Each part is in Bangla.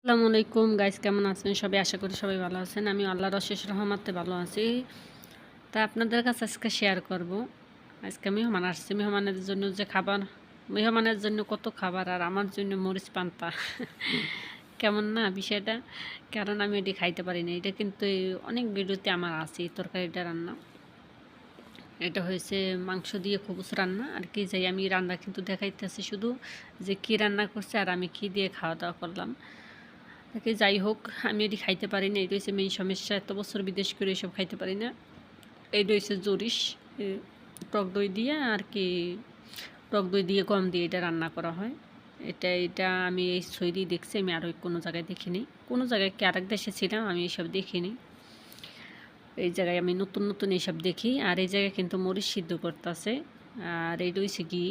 আসসালামু আলাইকুম গাইস, কেমন আছেন সবাই? আশা করি সবাই ভালো আছেন। আমি আল্লাহর অশেষ রহমতে ভালো আছি। তা আপনাদের কাছে আজকে শেয়ার করব। আজকে মেহমান আসছে, মেহমানের জন্য যে খাবার, মেহমানের জন্য কত খাবার আর আমার জন্য মরিচ পান্তা। কেমন না বিষয়টা? কারণ আমি এটি খাইতে পারি না। এটা কিন্তু অনেক ভিডিওতে আমার আছে এই তরকারিটা রান্না। এটা হয়েছে মাংস দিয়ে খবুজ রান্না আর কি যাই আমি রান্না কিন্তু দেখাইতেছি শুধু যে কী রান্না করছে আর আমি কী দিয়ে খাওয়া দাওয়া করলাম। তাকে যাই হোক, আমি এটি খাইতে পারি না। এটা হচ্ছে মেইন সমস্যা, এত বছর বিদেশ করে এসব খাইতে পারি না। এইটা হচ্ছে জরিস, টক দই দিয়ে আর কি, টক দই দিয়ে গম দিয়ে এটা রান্না করা হয়। এটা আমি এই সৈরি দেখছি, আমি আরও কোনো জায়গায় দেখিনি। কোনো জায়গায় কি আরেক দেশে ছিলাম, আমি এইসব দেখিনি। এই জায়গায় আমি নতুন নতুন এইসব দেখি। আর এই জায়গায় কিন্তু মরিচ সিদ্ধ করতেছে। আর এইটা হচ্ছে কি,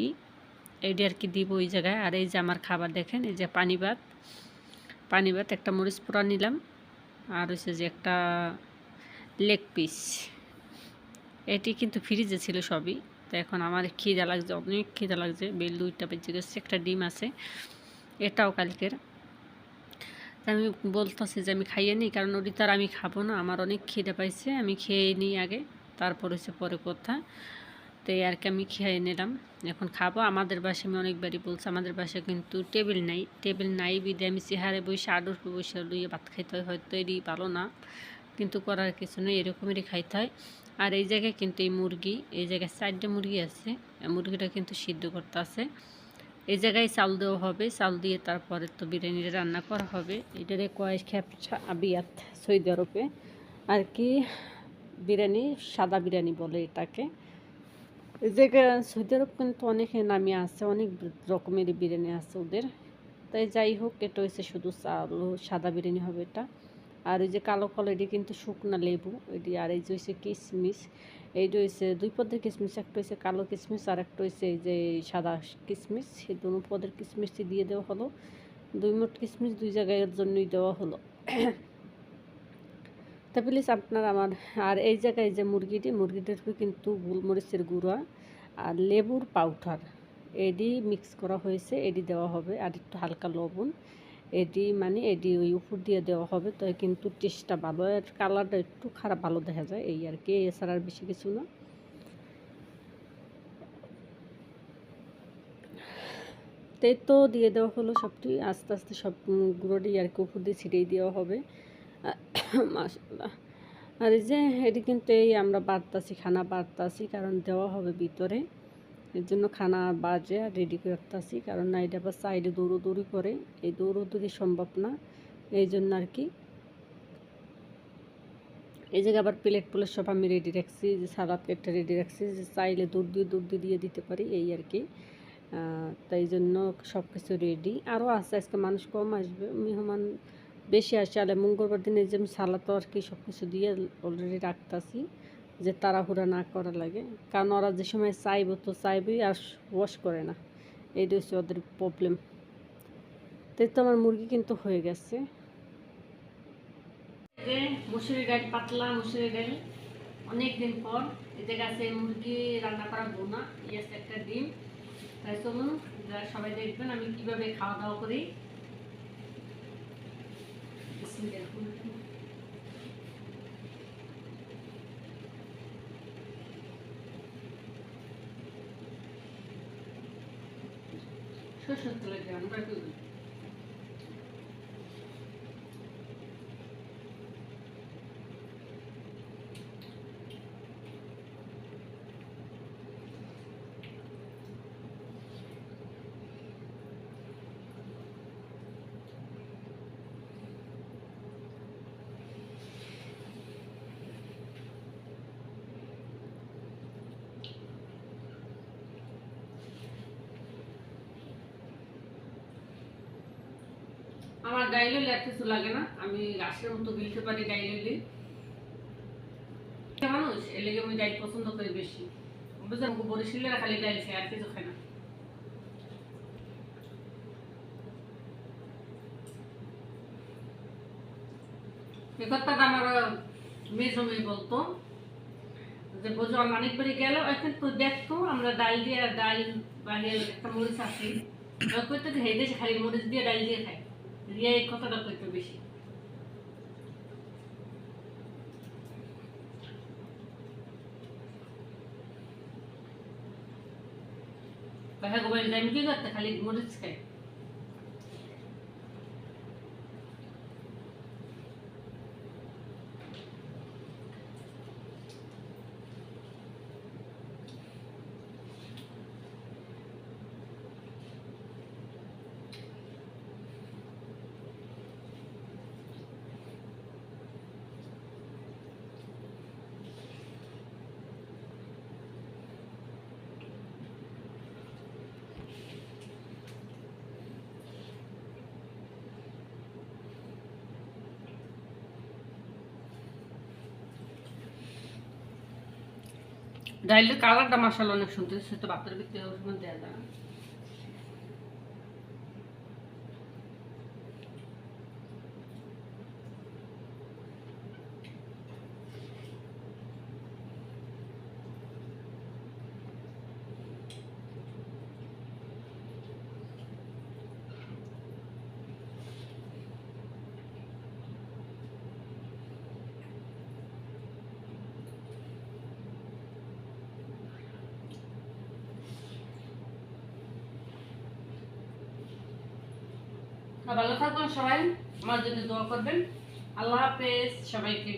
এইটা আর কি দিব ওই জায়গায়। আর এই যে আমার খাবার দেখেন, এই যে পানি ভাত, পানি ভাত একটা মরিচ পোড়া নিলাম। আর হচ্ছে যে একটা লেগ পিস, এটি কিন্তু ফ্রিজে ছিল সবই। তো এখন আমার খিদা লাগছে, অনেক খিদা লাগছে। বেল 2টা বেজে গেছে, একটা ডিম আছে, এটাও কালকের। আমি বলতেছি যে আমি খাইয়ে নিই, কারণ ওটি তো আর আমি খাবো না। আমার অনেক খিদে পাইছে, আমি খেয়ে নিই আগে, তারপর হচ্ছে পরে কথা। তো এই আর কি আমি খেয়ে নিলাম, এখন খাবো। আমাদের বাসায় আমি অনেকবারই বলছি, আমাদের বাসায় কিন্তু টেবিল নাই বিদে আমি চেহারে বসে আডুর বসে লুইয়ে ভাত খাইতে হয়। হয়তো এটি ভালো না, কিন্তু করার কিছু নেই, এরকমেরই খাইতে হয়। আর এই জায়গায় কিন্তু এই মুরগি, এই জায়গায় 4টা মুরগি আছে, মুরগিটা কিন্তু সিদ্ধ করতে আছে। এই জায়গায় চাল দেওয়া হবে, চাল দিয়ে তারপরে তো বিরিয়ানিটা রান্না করা হবে। এটারে কয় খেপসা আবিয়াত সৌদি আরবে আর কি, বিরিয়ানি, সাদা বিরিয়ানি বলে এটাকে। এই জায়গায় সৌদি আরব কিন্তু অনেক নামি আছে, অনেক রকমেরই বিরিয়ানি আছে ওদের। তাই যাই হোক, এটা হচ্ছে শুধু চাল, সাদা বিরিয়ানি হবে এটা। আর ওই যে কালো কালো এটি কিন্তু শুকনা লেবু এটি। আর এই যে হচ্ছে কিশমিশ, এইটা হচ্ছে 2 পদের কিশমিশ, একটা হচ্ছে কালো কিশমিশ আর একটা হচ্ছে এই যে সাদা কিশমিশ। সেই 2 পদের কিশমিশটি দিয়ে দেওয়া হলো। 2 মোট কিশমিশ 2 জায়গার জন্যই দেওয়া হলো। তা প্লিজ আপনার আমার। আর এই জায়গায় যে মুরগিটার কিন্তু গোলমরিচের গুঁড়া আর লেবুর পাউডার এডি মিক্স করা হয়েছে, এডি দেওয়া হবে। আর একটু হালকা লবণ এডি, মানে এডি ওই উপর দিয়ে দেওয়া হবে। তো কিন্তু টেস্টটা ভালো, আর কালারটা একটু খারাপ ভালো দেখা যায়, এই আর কি, এছাড়া আর বেশি কিছু না। তাই তো দিয়ে দেওয়া হলো সবটি, আস্তে আস্তে সব গুঁড়োটি আর কি উপর দিয়ে ছিটিয়ে দেওয়া হবে। মাশাআল্লাহ। আর এই যে এটি কিন্তু এই আমরা বাড়তাছি, খানা বাড়তাছি, কারণ দেওয়া হবে ভিতরে, এর জন্য খানা বাজে রেডি করতেছি। কারণ না এটা আবার সাইডে দৌড়োদৌড়ি করে, এই দৌড়োদৌড়ি সম্ভব না, এই জন্য আর কি। এই জায়গায় আবার প্লেট সব আমি রেডি রাখছি, যে সালাদ প্লেটটা রেডি রাখছি, যে চাইলে দুধ দিয়ে দিতে পারি, এই আর কি। তাই জন্য সব কিছু রেডি। আরও আছে, আজকে মানুষ কম আসবে, মেহমান বেশি আসে। আর মঙ্গলবার দিনে যে আমি সালাদ আর কি সব কিছু দিয়ে অলরেডি রাখতেছি, যে তাড়াহুড়া না করা লাগে। কারণ ওরা যে সময় চাইবো তো চাইবেই, আর ওয়াশ করে না, এইটা হচ্ছে ওদের প্রবলেম। তাই তো আমার মুরগি কিন্তু হয়ে গেছে। মুসুরি ডাল, পাতলা মুসুরি ডাল, অনেকদিন পর এতে গাছে মুরগি রান্না করা বোনা, ইয়েস একটা ডিম। তাই চলুন সবাই দেখবেন আমি কিভাবে খাওয়া দাওয়া করি। সরষের তেলে দেওয়া আমরা কি আমার ডাইলে আর কিছু লাগে না, আমি গাছের মতো গিলতে পারি ডাইলে। মানুষ এর লেগে আমি ডাইল পছন্দ করি বেশি। বুঝলাম বরিশালের খালি ডাইল খাই, আর কিছু খাই না। এ কথাটা আমার মেজো মেয়ে বলতো, যে বোঝো অনেক বাড়ি গেল এখন তো দেখতো আমরা ডাল দিয়ে, ডাল বাইরে একটা মরিচ আছে, কইতো হেদে খালি মরিচ দিয়ে ডাল দিয়ে খাই। রিয়া এই কথাটা কইতো বেশি। দেখা গোবাই টাইম কি করতে খালি মরিচ খাই। ডাইলের কালারটা মাশাআল্লাহ অনেক সুন্দর, সেটা ভাতের ভিতরে ওর মধ্যে দেয়া যায় না। ভালো থাকবেন সবাই, আমার জন্য দোয়া করবেন। আল্লাহ হাফেজ সবাইকে।